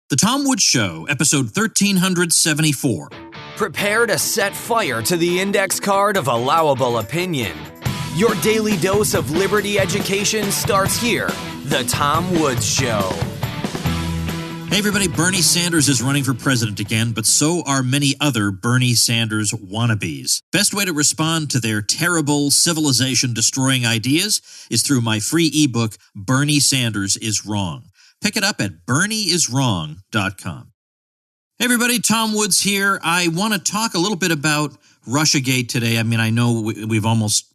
The Tom Woods Show, episode 1374. Prepare to set fire to the index card of allowable opinion. Your daily dose of liberty education starts here. The Tom Woods Show. Hey everybody, Bernie Sanders is running for president again, but so are many other Bernie Sanders wannabes. Best way to respond to their terrible, civilization-destroying ideas is through my free ebook, Bernie Sanders is Wrong. Pick it up at bernieiswrong.com. Hey everybody, Tom Woods here. I want to talk a little bit about Russiagate today. I mean, I know we've almost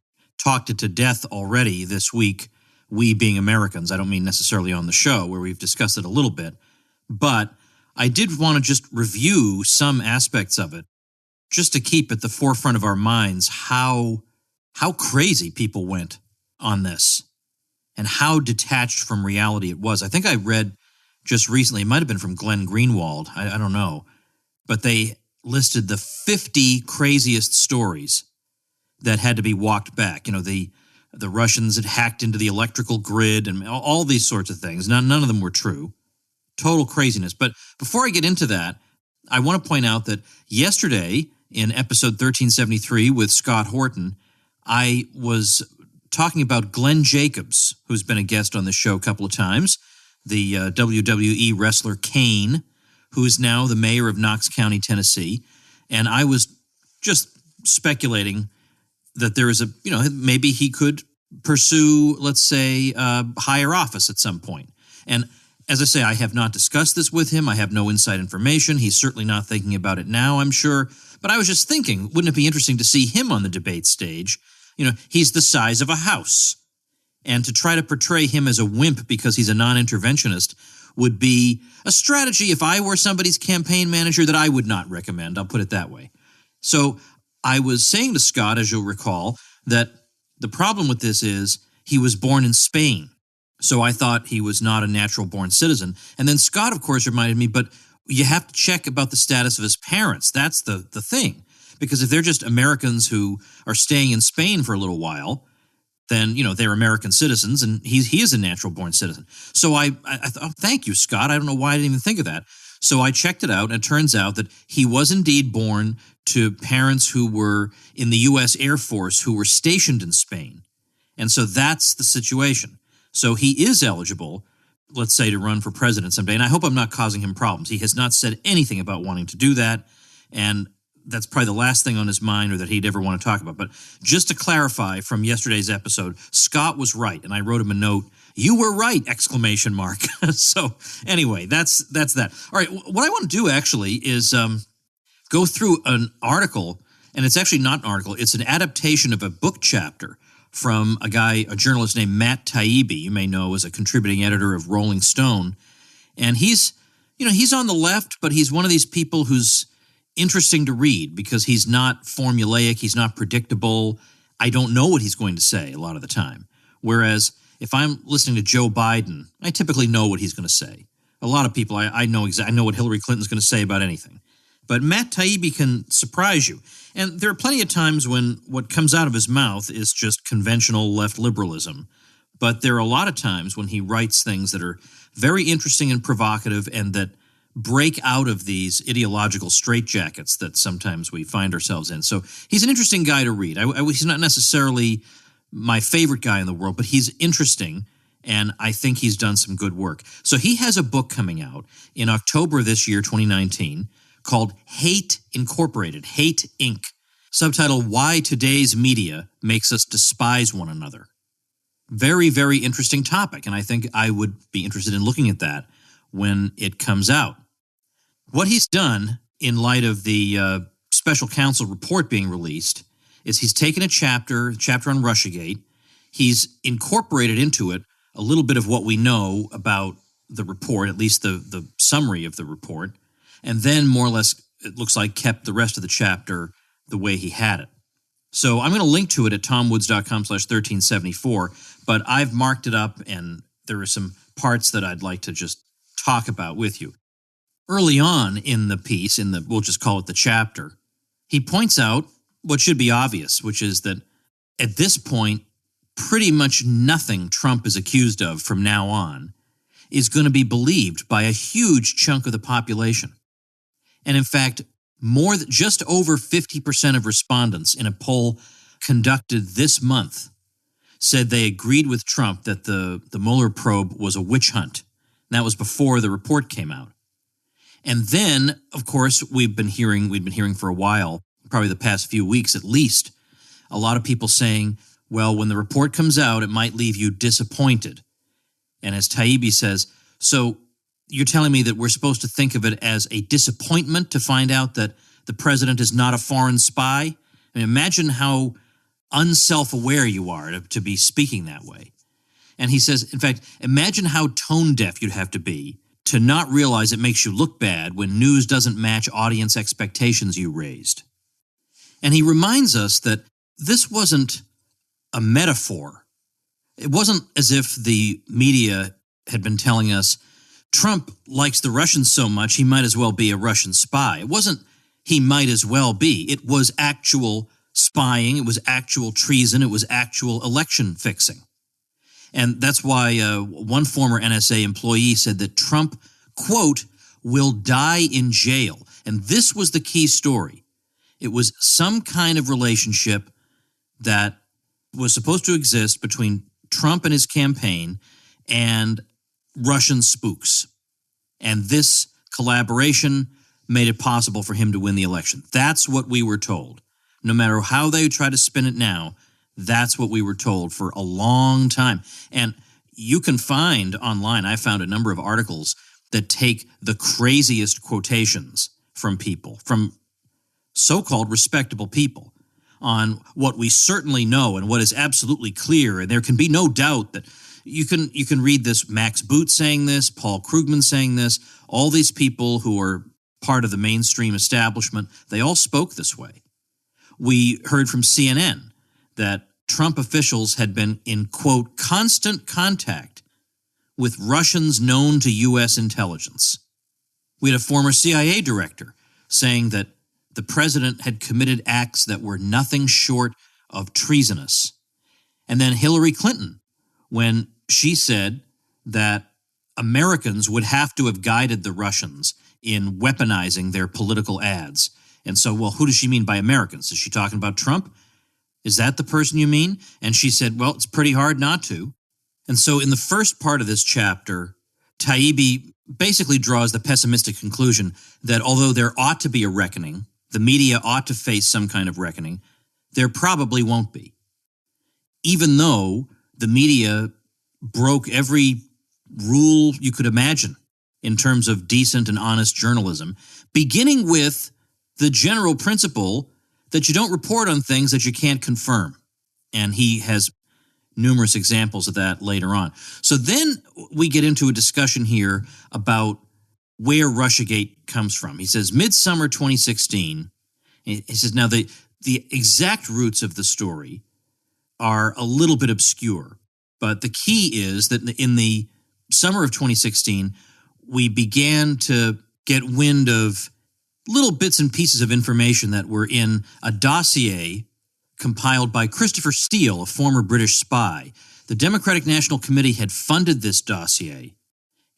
talked it to death already this week, we being Americans. I don't mean necessarily on the show where we've discussed it a little bit, but I did want to just review some aspects of it just to keep at the forefront of our minds how crazy people went on this. And how detached from reality it was. I think I read just recently, it might have been from Glenn Greenwald, I don't know, but they listed the 50 craziest stories that had to be walked back. You know, the Russians had hacked into the electrical grid and all these sorts of things. None of them were true. Total craziness. But before I get into that, I want to point out that yesterday in episode 1373 with Scott Horton, I was talking about Glenn Jacobs, who's been a guest on the show a couple of times, the WWE wrestler Kane, who is now the mayor of Knox County, Tennessee. And I was just speculating that there is maybe he could pursue, let's say, higher office at some point. And as I say, I have not discussed this with him. I have no inside information. He's certainly not thinking about it now, I'm sure. But I was just thinking, wouldn't it be interesting to see him on the debate stage? You know, he's the size of a house. And to try to portray him as a wimp because he's a non-interventionist would be a strategy, if I were somebody's campaign manager, that I would not recommend. I'll put it that way. So I was saying to Scott, as you'll recall, that the problem with this is he was born in Spain. So I thought he was not a natural-born citizen. And then Scott, of course, reminded me, but you have to check about the status of his parents. That's the thing. Because if they're just Americans who are staying in Spain for a little while, then, you know, they're American citizens, and he is a natural-born citizen. So I thought, oh, thank you, Scott. I don't know why I didn't even think of that. So I checked it out, and it turns out that he was indeed born to parents who were in the U.S. Air Force who were stationed in Spain. And so that's the situation. So he is eligible, let's say, to run for president someday, and I hope I'm not causing him problems. He has not said anything about wanting to do that, and that's probably the last thing on his mind or that he'd ever want to talk about. But just to clarify from yesterday's episode, Scott was right, and I wrote him a note. You were right! ! So anyway, that's that. All right, what I want to do actually is go through an article, and it's actually not an article. It's an adaptation of a book chapter from a journalist named Matt Taibbi, you may know as a contributing editor of Rolling Stone. And he's on the left, but he's one of these people who's interesting to read because he's not formulaic, he's not predictable. I don't know what he's going to say a lot of the time. Whereas if I'm listening to Joe Biden, I typically know what he's going to say. A lot of people, I know what Hillary Clinton's going to say about anything. But Matt Taibbi can surprise you. And there are plenty of times when what comes out of his mouth is just conventional left liberalism. But there are a lot of times when he writes things that are very interesting and provocative and that break out of these ideological straitjackets that sometimes we find ourselves in. So he's an interesting guy to read. He's not necessarily my favorite guy in the world, but he's interesting, and I think he's done some good work. So he has a book coming out in October this year, 2019, called Hate Incorporated, Hate Inc., subtitled Why Today's Media Makes Us Despise One Another. Very, very interesting topic, and I think I would be interested in looking at that when it comes out. What he's done in light of the special counsel report being released is he's taken a chapter on Russiagate. He's incorporated into it a little bit of what we know about the report, at least the summary of the report, and then more or less, it looks like, kept the rest of the chapter the way he had it. So I'm going to link to it at tomwoods.com/1374, but I've marked it up, and there are some parts that I'd like to just talk about with you. Early on in the piece, we'll just call it the chapter, he points out what should be obvious, which is that at this point, pretty much nothing Trump is accused of from now on is going to be believed by a huge chunk of the population. And in fact, just over 50% of respondents in a poll conducted this month said they agreed with Trump that the Mueller probe was a witch hunt. And that was before the report came out. And then, of course, we've been hearing for a while, probably the past few weeks at least, a lot of people saying, well, when the report comes out, it might leave you disappointed. And as Taibbi says, so you're telling me that we're supposed to think of it as a disappointment to find out that the president is not a foreign spy? I mean, imagine how unself-aware you are to be speaking that way. And he says, in fact, imagine how tone-deaf you'd have to be to not realize it makes you look bad when news doesn't match audience expectations you raised. And he reminds us that this wasn't a metaphor. It wasn't as if the media had been telling us Trump likes the Russians so much he might as well be a Russian spy. It wasn't he might as well be. It was actual spying. It was actual treason. It was actual election fixing. And that's why one former NSA employee said that Trump, quote, will die in jail. And this was the key story. It was some kind of relationship that was supposed to exist between Trump and his campaign and Russian spooks. And this collaboration made it possible for him to win the election. That's what we were told. No matter how they try to spin it now, that's what we were told for a long time. And you can find online, I found a number of articles that take the craziest quotations from people, from so-called respectable people, on what we certainly know and what is absolutely clear. And there can be no doubt that you can read this, Max Boot saying this, Paul Krugman saying this, all these people who are part of the mainstream establishment, they all spoke this way. We heard from CNN that Trump officials had been in, quote, constant contact with Russians known to U.S. intelligence. We had a former CIA director saying that the president had committed acts that were nothing short of treasonous. And then Hillary Clinton, when she said that Americans would have to have guided the Russians in weaponizing their political ads. And so, well, who does she mean by Americans? Is she talking about Trump? Is that the person you mean? And she said, well, it's pretty hard not to. And so in the first part of this chapter, Taibbi basically draws the pessimistic conclusion that although there ought to be a reckoning, the media ought to face some kind of reckoning, there probably won't be. Even though the media broke every rule you could imagine in terms of decent and honest journalism, beginning with the general principle that you don't report on things that you can't confirm. And he has numerous examples of that later on. So then we get into a discussion here about where Russiagate comes from. He says, midsummer 2016, he says, now the exact roots of the story are a little bit obscure, but the key is that in the summer of 2016, we began to get wind of little bits and pieces of information that were in a dossier compiled by Christopher Steele, a former British spy. The Democratic National Committee had funded this dossier.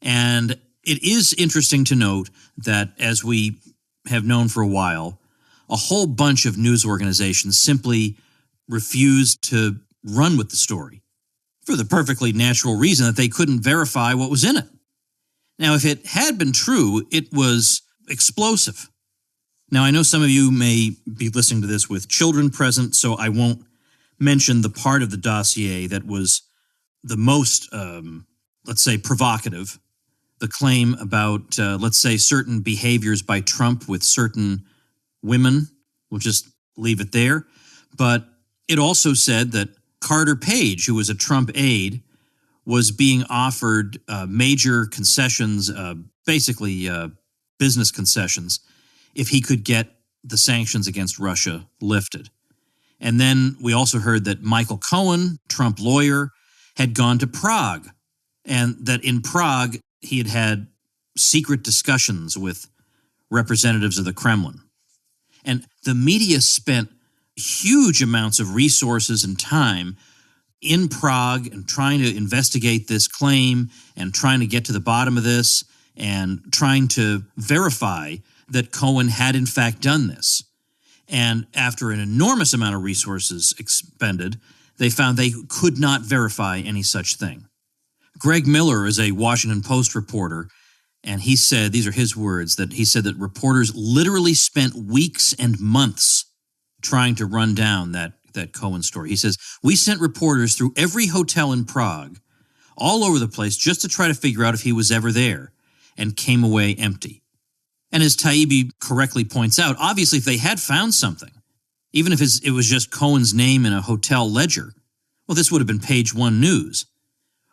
And it is interesting to note that, as we have known for a while, a whole bunch of news organizations simply refused to run with the story for the perfectly natural reason that they couldn't verify what was in it. Now, if it had been true, it was explosive. Now, I know some of you may be listening to this with children present, so I won't mention the part of the dossier that was the most, let's say, provocative. The claim about, let's say, certain behaviors by Trump with certain women. We'll just leave it there. But it also said that Carter Page, who was a Trump aide, was being offered major concessions, basically business concessions, if he could get the sanctions against Russia lifted. And then we also heard that Michael Cohen, Trump lawyer, had gone to Prague, and that in Prague he had had secret discussions with representatives of the Kremlin. And the media spent huge amounts of resources and time in Prague and trying to investigate this claim and trying to get to the bottom of this and trying to verify that Cohen had in fact done this. And after an enormous amount of resources expended, they found they could not verify any such thing. Greg Miller is a Washington Post reporter, and he said, these are his words, that he said that reporters literally spent weeks and months trying to run down that Cohen story. He says, we sent reporters through every hotel in Prague, all over the place, just to try to figure out if he was ever there, and came away empty. And as Taibbi correctly points out, obviously if they had found something, even if it was just Cohen's name in a hotel ledger, well, this would have been page one news.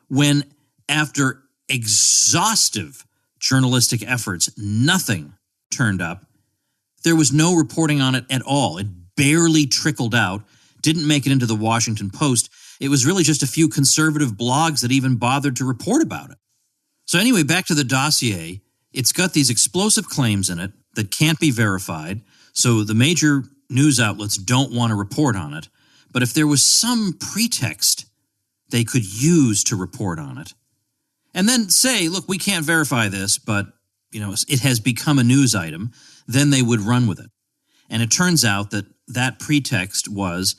When after exhaustive journalistic efforts, nothing turned up, there was no reporting on it at all. It barely trickled out, didn't make it into the Washington Post. It was really just a few conservative blogs that even bothered to report about it. So anyway, back to the dossier. It's got these explosive claims in it that can't be verified, so the major news outlets don't want to report on it. But if there was some pretext they could use to report on it, and then say, look, we can't verify this, but it has become a news item, then they would run with it. And it turns out that that pretext was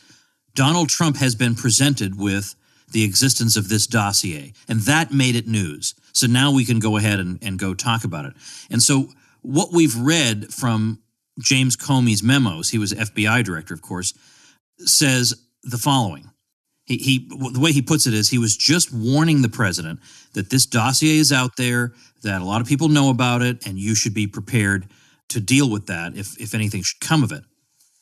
Donald Trump has been presented with the existence of this dossier, and that made it news. So now we can go ahead and go talk about it. And so what we've read from James Comey's memos, he was FBI director, of course, says the following. The way he puts it is he was just warning the president that this dossier is out there, that a lot of people know about it, and you should be prepared to deal with that if anything should come of it.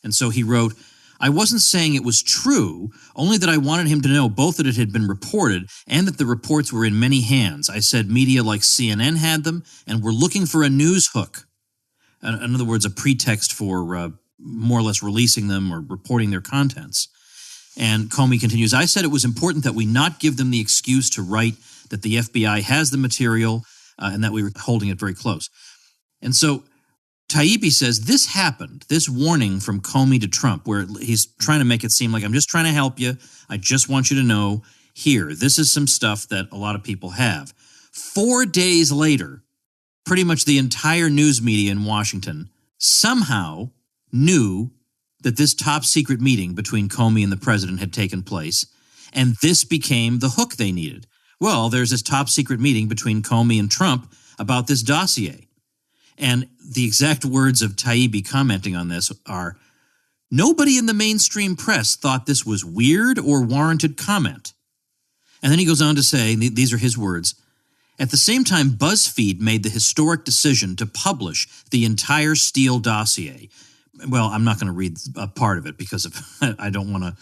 And so he wrote, I wasn't saying it was true, only that I wanted him to know both that it had been reported and that the reports were in many hands. I said media like CNN had them and were looking for a news hook. In other words, a pretext for more or less releasing them or reporting their contents. And Comey continues, I said it was important that we not give them the excuse to write that the FBI has the material and that we were holding it very close. And so Taibbi says this happened, this warning from Comey to Trump, where he's trying to make it seem like I'm just trying to help you. I just want you to know here, this is some stuff that a lot of people have. 4 days later, pretty much the entire news media in Washington somehow knew that this top secret meeting between Comey and the president had taken place, and this became the hook they needed. Well, there's this top secret meeting between Comey and Trump about this dossier. And the exact words of Taibbi commenting on this are, nobody in the mainstream press thought this was weird or warranted comment. And then he goes on to say, these are his words, at the same time, BuzzFeed made the historic decision to publish the entire Steele dossier. Well, I'm not going to read a part of it because I don't want to,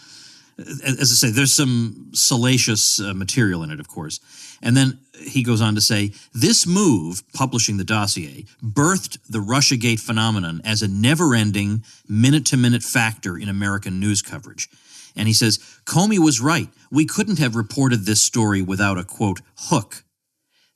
as I say, there's some salacious material in it, of course. And then he goes on to say, this move, publishing the dossier, birthed the Russiagate phenomenon as a never-ending, minute-to-minute factor in American news coverage. And he says, Comey was right. We couldn't have reported this story without a, quote, hook.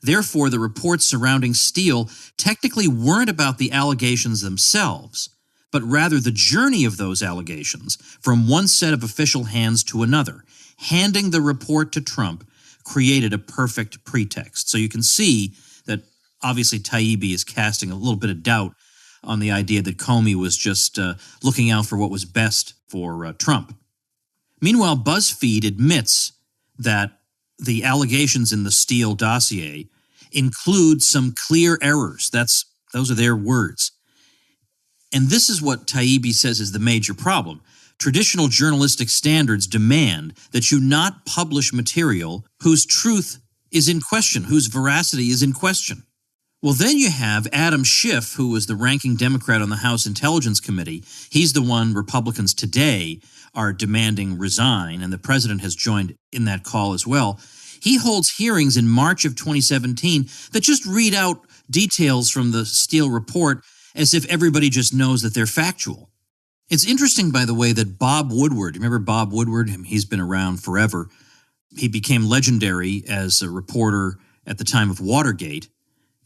Therefore, the reports surrounding Steele technically weren't about the allegations themselves, but rather the journey of those allegations from one set of official hands to another. Handing the report to Trump created a perfect pretext. So you can see that obviously Taibbi is casting a little bit of doubt on the idea that Comey was just looking out for what was best for Trump. Meanwhile, BuzzFeed admits that the allegations in the Steele dossier include some clear errors. Those are their words. And this is what Taibbi says is the major problem. Traditional journalistic standards demand that you not publish material whose truth is in question, whose veracity is in question. Well, then you have Adam Schiff, who was the ranking Democrat on the House Intelligence Committee. He's the one Republicans today are demanding resign, and the president has joined in that call as well. He holds hearings in March of 2017 that just read out details from the Steele report as if everybody just knows that they're factual. It's interesting, by the way, that Bob Woodward, remember Bob Woodward? He's been around forever. He became legendary as a reporter at the time of Watergate,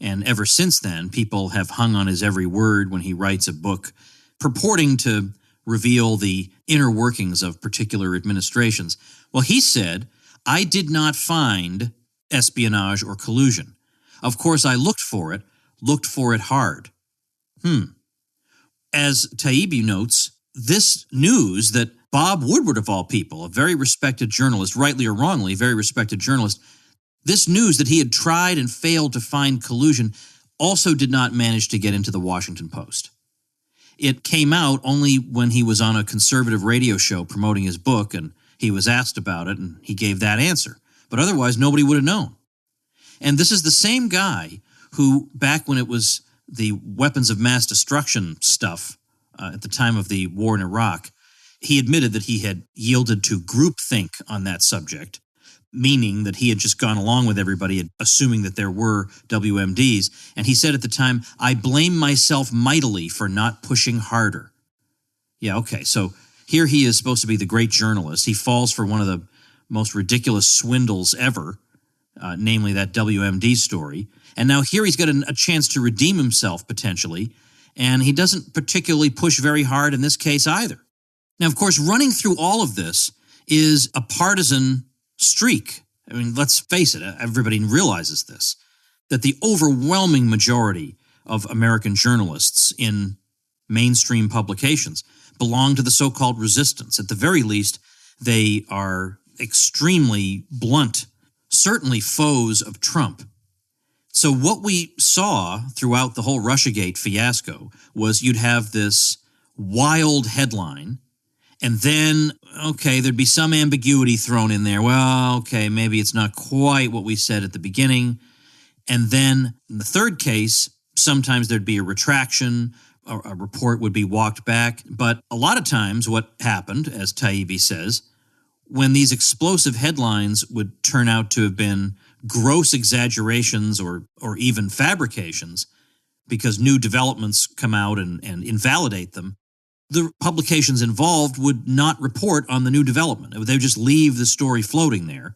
and ever since then, people have hung on his every word when he writes a book purporting to reveal the inner workings of particular administrations. Well, he said, I did not find espionage or collusion. Of course, I looked for it hard. As Taibbi notes, this news that Bob Woodward, of all people, a very respected journalist, rightly or wrongly, very respected journalist, this news that he had tried and failed to find collusion also did not manage to get into the Washington Post. It came out only when he was on a conservative radio show promoting his book, and he was asked about it, and he gave that answer. But otherwise, nobody would have known. And this is the same guy who, back when it was the weapons of mass destruction stuff, at the time of the war in Iraq, he admitted that he had yielded to groupthink on that subject, meaning that he had just gone along with everybody, assuming that there were WMDs. And he said at the time, I blame myself mightily for not pushing harder. Yeah, okay, so here he is supposed to be the great journalist. He falls for one of the most ridiculous swindles ever, namely that WMD story. And now here he's got a chance to redeem himself, potentially, and he doesn't particularly push very hard in this case either. Now, of course, running through all of this is a partisan streak. I mean, let's face it, everybody realizes this, that the overwhelming majority of American journalists in mainstream publications belong to the so-called resistance. At the very least, they are extremely blunt, certainly foes of Trump. So what we saw throughout the whole Russiagate fiasco was you'd have this wild headline, and then, okay, there'd be some ambiguity thrown in there. Well, okay, maybe it's not quite what we said at the beginning. And then in the third case, sometimes there'd be a retraction, a report would be walked back. But a lot of times what happened, as Taibbi says, when these explosive headlines would turn out to have been gross exaggerations or even fabrications because new developments come out and invalidate them, the publications involved would not report on the new development. They would just leave the story floating there.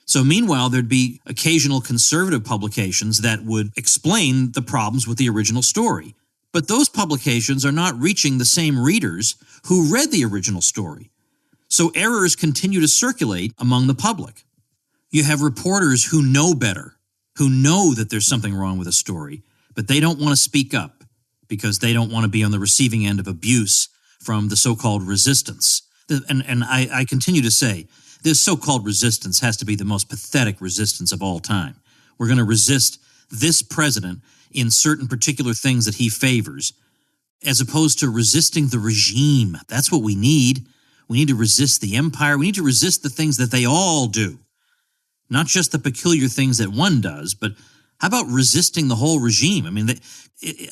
So meanwhile, there'd be occasional conservative publications that would explain the problems with the original story. But those publications are not reaching the same readers who read the original story. So errors continue to circulate among the public. You have reporters who know better, who know that there's something wrong with a story, but they don't want to speak up because they don't want to be on the receiving end of abuse from the so-called resistance. And I continue to say, this so-called resistance has to be the most pathetic resistance of all time. We're going to resist this president in certain particular things that he favors, as opposed to resisting the regime. That's what we need. We need to resist the empire. We need to resist the things that they all do. Not just the peculiar things that one does, but how about resisting the whole regime? I mean,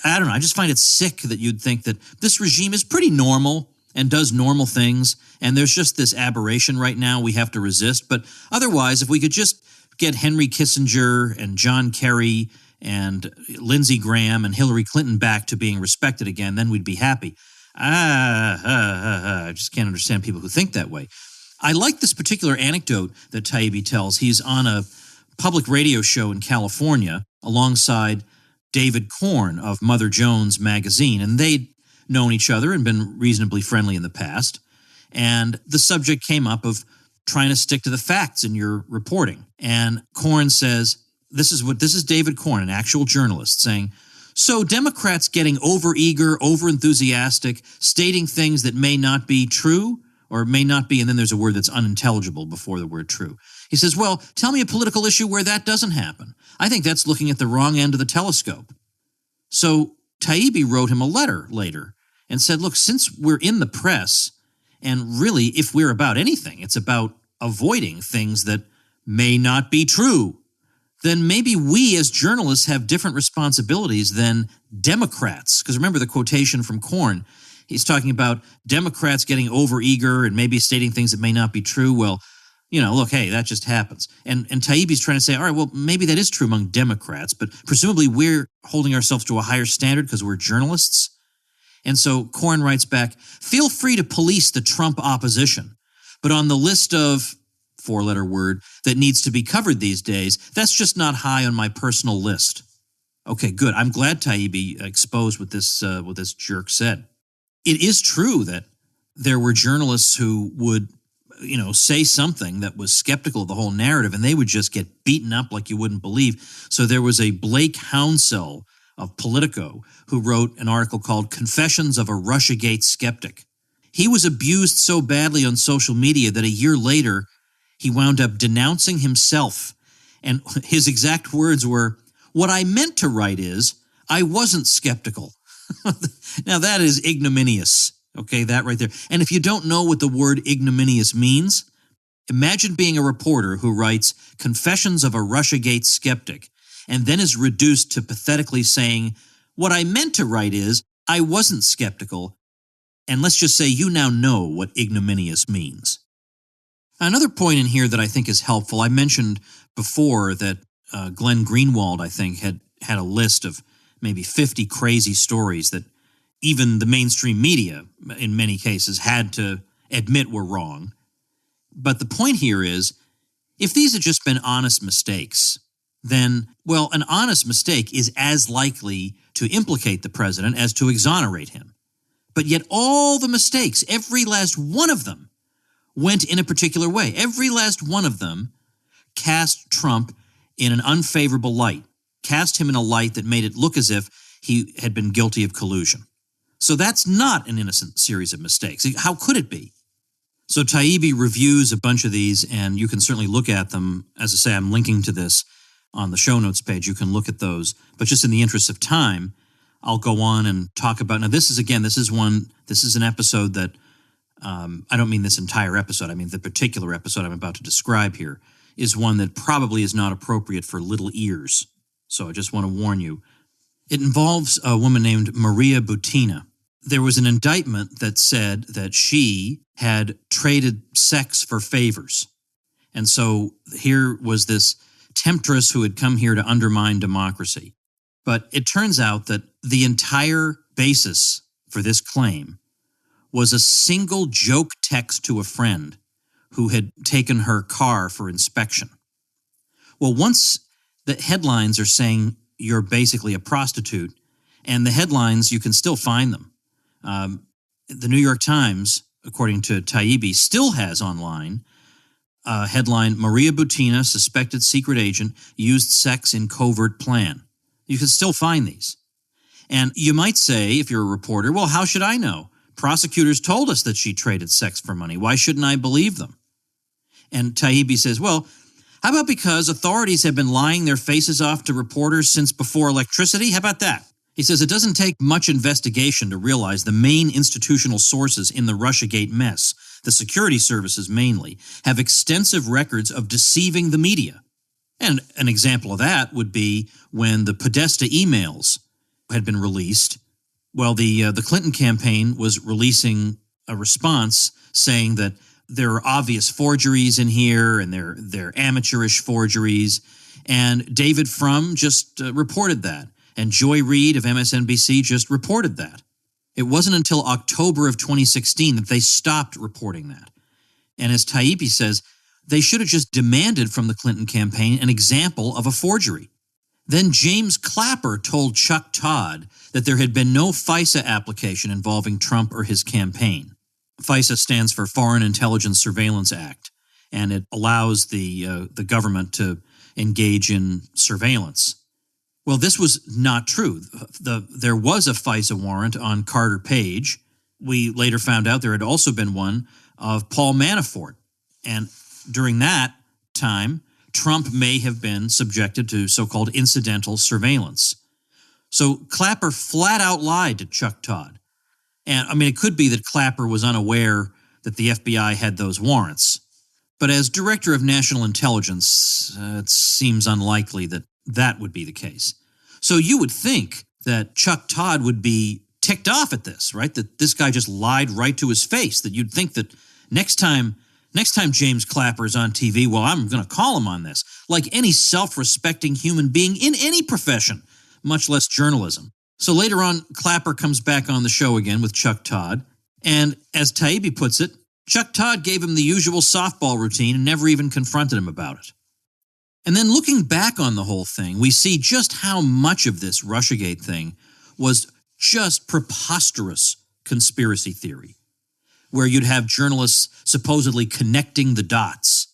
I don't know. I just find it sick that you'd think that this regime is pretty normal and does normal things, and there's just this aberration right now we have to resist. But otherwise, if we could just get Henry Kissinger and John Kerry and Lindsey Graham and Hillary Clinton back to being respected again, then we'd be happy. I just can't understand people who think that way. I like this particular anecdote that Taibbi tells. He's on a public radio show in California alongside David Korn of Mother Jones magazine, and they'd known each other and been reasonably friendly in the past. And the subject came up of trying to stick to the facts in your reporting. And Korn says, this is David Korn, an actual journalist, saying, so Democrats getting overeager, overenthusiastic, stating things that may not be true, or may not be, and then there's a word that's unintelligible before the word true. He says, well, tell me a political issue where that doesn't happen. I think that's looking at the wrong end of the telescope. So Taibbi wrote him a letter later and said, look, since we're in the press, and really, if we're about anything, it's about avoiding things that may not be true, then maybe we as journalists have different responsibilities than Democrats. Because remember the quotation from Korn, he's talking about Democrats getting overeager and maybe stating things that may not be true. Well, you know, look, hey, that just happens. And Taibbi's trying to say, all right, well, maybe that is true among Democrats, but presumably we're holding ourselves to a higher standard because we're journalists. And so Korn writes back, feel free to police the Trump opposition, but on the list of, four-letter word, that needs to be covered these days, that's just not high on my personal list. Okay, good. I'm glad Taibbi exposed what this jerk said. It is true that there were journalists who would say something that was skeptical of the whole narrative, and they would just get beaten up like you wouldn't believe. So there was a Blake Hounsell of Politico who wrote an article called Confessions of a Russiagate Skeptic. He was abused so badly on social media that a year later, he wound up denouncing himself. And his exact words were, "What I meant to write is, I wasn't skeptical." Now that is ignominious. Okay, that right there. And if you don't know what the word ignominious means, imagine being a reporter who writes Confessions of a Russiagate Skeptic and then is reduced to pathetically saying, "What I meant to write is, I wasn't skeptical." And let's just say you now know what ignominious means. Another point in here that I think is helpful, I mentioned before that Glenn Greenwald, I think, had a list of maybe 50 crazy stories that even the mainstream media, in many cases, had to admit were wrong. But the point here is, if these had just been honest mistakes, then, well, an honest mistake is as likely to implicate the president as to exonerate him. But yet all the mistakes, every last one of them, went in a particular way. Every last one of them cast Trump in an unfavorable light, cast him in a light that made it look as if he had been guilty of collusion. So that's not an innocent series of mistakes. How could it be? So Taibbi reviews a bunch of these, and you can certainly look at them. As I say, I'm linking to this on the show notes page. You can look at those. But just in the interest of time, I'll go on and talk about. Now, this is an episode that, I don't mean this entire episode. I mean the particular episode I'm about to describe here is one that probably is not appropriate for little ears. So I just want to warn you. It involves a woman named Maria Butina. There was an indictment that said that she had traded sex for favors. And so here was this temptress who had come here to undermine democracy. But it turns out that the entire basis for this claim was a single joke text to a friend who had taken her car for inspection. Well, once the headlines are saying you're basically a prostitute, and the headlines, you can still find them. The New York Times, according to Taibbi, still has online a headline, Maria Butina, suspected secret agent, used sex in covert plan. You can still find these. And you might say, if you're a reporter, well, how should I know? Prosecutors told us that she traded sex for money. Why shouldn't I believe them? And Taibbi says, well, how about because authorities have been lying their faces off to reporters since before electricity? How about that? He says it doesn't take much investigation to realize the main institutional sources in the Russiagate mess, the security services mainly, have extensive records of deceiving the media. And an example of that would be when the Podesta emails had been released. Well, the Clinton campaign was releasing a response saying that there are obvious forgeries in here and they're amateurish forgeries. And David Frum just reported that. And Joy Reid of MSNBC just reported that. It wasn't until October of 2016 that they stopped reporting that. And as Taibbi says, they should have just demanded from the Clinton campaign an example of a forgery. Then James Clapper told Chuck Todd that there had been no FISA application involving Trump or his campaign. FISA stands for Foreign Intelligence Surveillance Act, and it allows the government to engage in surveillance. Well, this was not true. There was a FISA warrant on Carter Page. We later found out there had also been one of Paul Manafort. And during that time, Trump may have been subjected to so-called incidental surveillance. So Clapper flat out lied to Chuck Todd. And I mean, it could be that Clapper was unaware that the FBI had those warrants. But as Director of National Intelligence, it seems unlikely that that would be the case. So you would think that Chuck Todd would be ticked off at this, right? That this guy just lied right to his face, that you'd think that next time James Clapper is on TV, well, I'm going to call him on this, like any self-respecting human being in any profession, much less journalism. So later on, Clapper comes back on the show again with Chuck Todd, and as Taibbi puts it, Chuck Todd gave him the usual softball routine and never even confronted him about it. And then looking back on the whole thing, we see just how much of this Russiagate thing was just preposterous conspiracy theory. where you'd have journalists supposedly connecting the dots.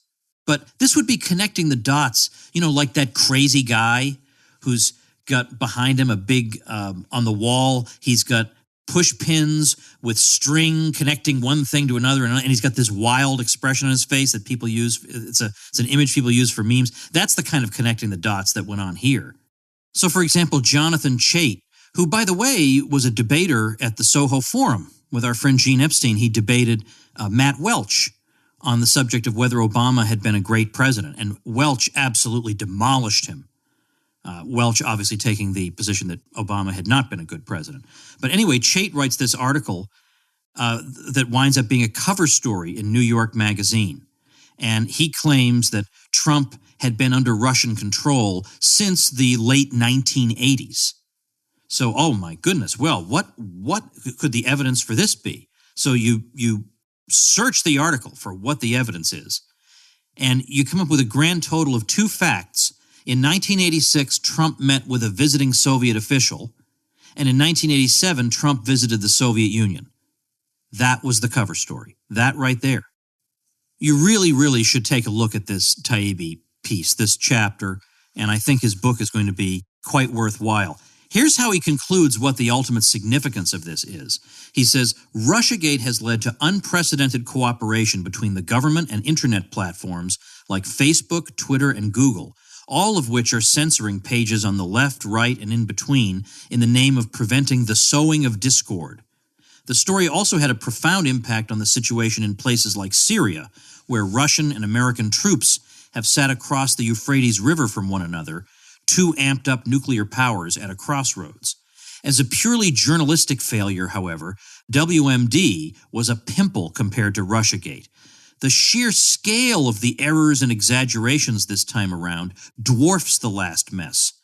But this would be connecting the dots, like that crazy guy who's got behind him a big, on the wall, he's got push pins with string connecting one thing to another, and he's got this wild expression on his face that people use. It's an image people use for memes. That's the kind of connecting the dots that went on here. So, for example, Jonathan Chait, who, by the way, was a debater at the Soho Forum with our friend Gene Epstein. He debated Matt Welch on the subject of whether Obama had been a great president, and Welch absolutely demolished him. Welch obviously taking the position that Obama had not been a good president. But anyway, Chait writes this article that winds up being a cover story in New York Magazine. And he claims that Trump had been under Russian control since the late 1980s. So, oh my goodness, well, what could the evidence for this be? So you search the article for what the evidence is, and you come up with a grand total of 2 facts. In 1986, Trump met with a visiting Soviet official, and in 1987, Trump visited the Soviet Union. That was the cover story. That right there. You really, really should take a look at this Taibbi piece, this chapter, and I think his book is going to be quite worthwhile. Here's how he concludes what the ultimate significance of this is. He says, Russiagate has led to unprecedented cooperation between the government and internet platforms like Facebook, Twitter, and Google, all of which are censoring pages on the left, right, and in between in the name of preventing the sowing of discord. The story also had a profound impact on the situation in places like Syria, where Russian and American troops have sat across the Euphrates River from one another, 2 amped-up nuclear powers at a crossroads. As a purely journalistic failure, however, WMD was a pimple compared to Russiagate. The sheer scale of the errors and exaggerations this time around dwarfs the last mess.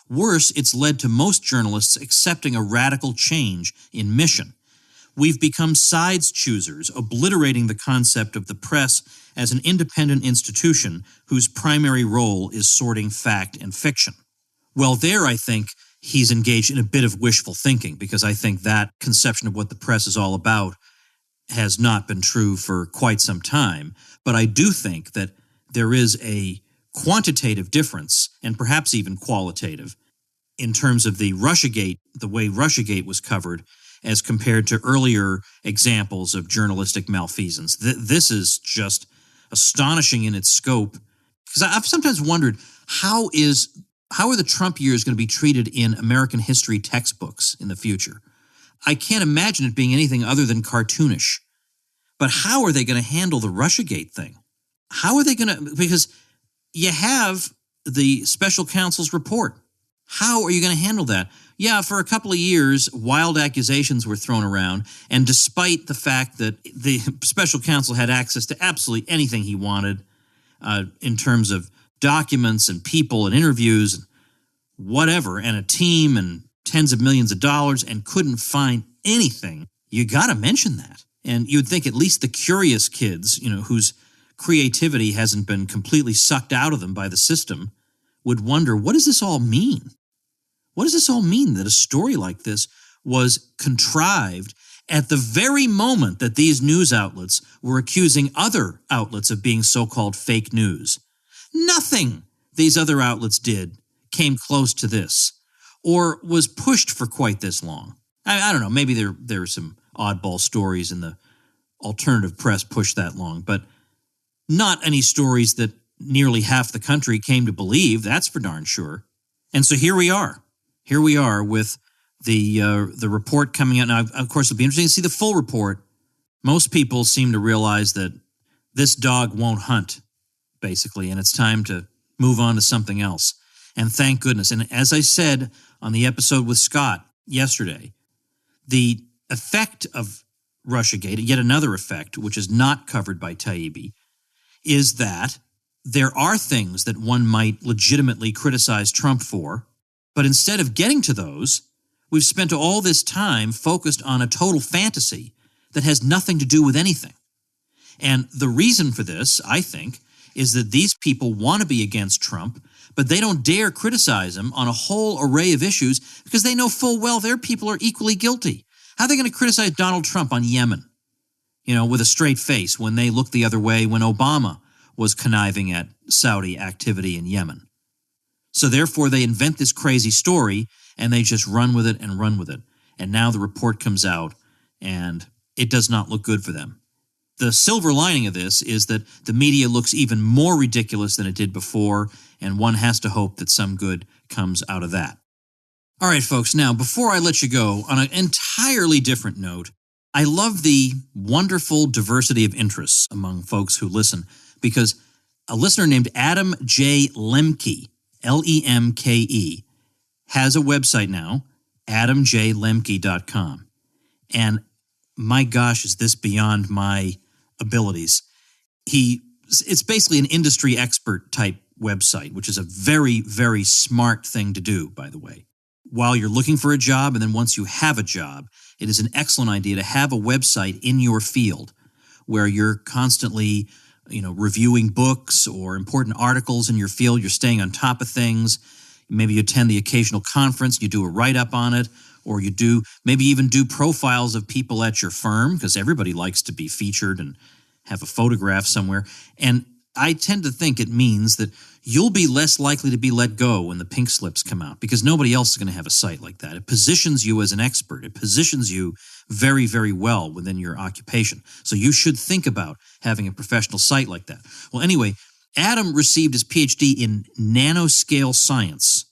Worse, it's led to most journalists accepting a radical change in mission. We've become sides choosers, obliterating the concept of the press as an independent institution whose primary role is sorting fact and fiction. Well, there I think he's engaged in a bit of wishful thinking, because I think that conception of what the press is all about has not been true for quite some time. But I do think that there is a quantitative difference, and perhaps even qualitative, in terms of the way Russiagate was covered as compared to earlier examples of journalistic malfeasance. This is just astonishing in its scope, because I've sometimes wondered how are the Trump years going to be treated in American history textbooks in the future? I can't imagine it being anything other than cartoonish. But how are they going to handle the Russiagate thing? How are they going to, because you have the special counsel's report. How are you going to handle that? Yeah, for a couple of years, wild accusations were thrown around, and despite the fact that the special counsel had access to absolutely anything he wanted in terms of documents and people and interviews and whatever, and a team and tens of millions of dollars, and couldn't find anything, you got to mention that. And you'd think at least the curious kids, whose creativity hasn't been completely sucked out of them by the system, would wonder, what does this all mean? What does this all mean that a story like this was contrived at the very moment that these news outlets were accusing other outlets of being so-called fake news? Nothing these other outlets did came close to this, or was pushed for quite this long. I don't know, maybe there are some oddball stories in the alternative press pushed that long, but not any stories that nearly half the country came to believe, that's for darn sure. And so here we are. Here we are with the report coming out. Now, of course, it'll be interesting to see the full report. Most people seem to realize that this dog won't hunt, basically, and it's time to move on to something else. And thank goodness. And as I said on the episode with Scott yesterday, the effect of Russiagate, yet another effect, which is not covered by Taibbi, is that there are things that one might legitimately criticize Trump for, but instead of getting to those, we've spent all this time focused on a total fantasy that has nothing to do with anything. And the reason for this, I think, is that these people want to be against Trump, but they don't dare criticize him on a whole array of issues because they know full well their people are equally guilty. How are they going to criticize Donald Trump on Yemen? with a straight face when they looked the other way when Obama was conniving at Saudi activity in Yemen. So therefore, they invent this crazy story, and they just run with it and run with it. And now the report comes out, and it does not look good for them. The silver lining of this is that the media looks even more ridiculous than it did before, and one has to hope that some good comes out of that. All right, folks, now, before I let you go, on an entirely different note, I love the wonderful diversity of interests among folks who listen, because a listener named Adam J. Lemke, Lemke, has a website now, adamjlemke.com. And my gosh, is this beyond my abilities. It's basically an industry expert type website, which is a very, very smart thing to do, by the way. While you're looking for a job, and then once you have a job, it is an excellent idea to have a website in your field where you're constantly, reviewing books or important articles in your field. You're staying on top of things. Maybe you attend the occasional conference, you do a write-up on it, or you maybe even do profiles of people at your firm, because everybody likes to be featured and have a photograph somewhere. And I tend to think it means that you'll be less likely to be let go when the pink slips come out, because nobody else is going to have a site like that. It positions you as an expert. It positions you very, very well within your occupation. So you should think about having a professional site like that. Well, anyway, Adam received his PhD in nanoscale science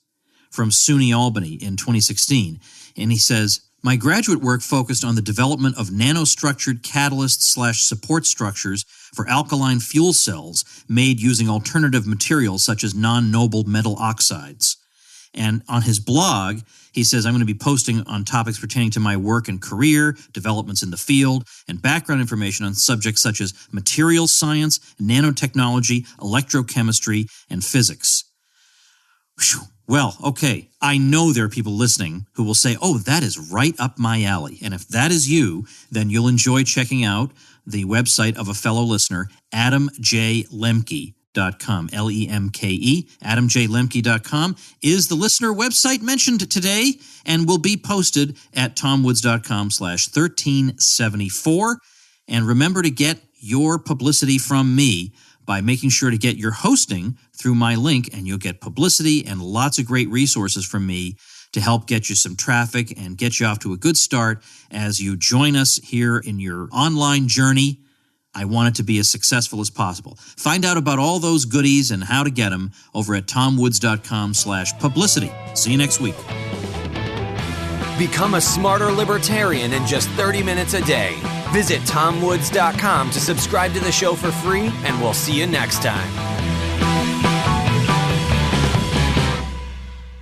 from SUNY Albany in 2016. And he says, my graduate work focused on the development of nanostructured catalyst/support structures for alkaline fuel cells made using alternative materials such as non-noble metal oxides. And on his blog, he says, I'm going to be posting on topics pertaining to my work and career, developments in the field, and background information on subjects such as materials science, nanotechnology, electrochemistry, and physics. Whew. Well, okay, I know there are people listening who will say, oh, that is right up my alley. And if that is you, then you'll enjoy checking out the website of a fellow listener, adamjlemke.com, Lemke. Adamjlemke.com is the listener website mentioned today and will be posted at tomwoods.com/1374. And remember to get your publicity from me by making sure to get your hosting through my link, and you'll get publicity and lots of great resources from me to help get you some traffic and get you off to a good start as you join us here in your online journey. I want it to be as successful as possible. Find out about all those goodies and how to get them over at tomwoods.com/publicity. See you next week. Become a smarter libertarian in just 30 minutes a day. Visit tomwoods.com to subscribe to the show for free, and we'll see you next time.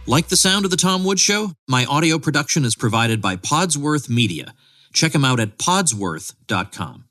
Like the sound of The Tom Woods Show? My audio production is provided by Podsworth Media. Check them out at podsworth.com.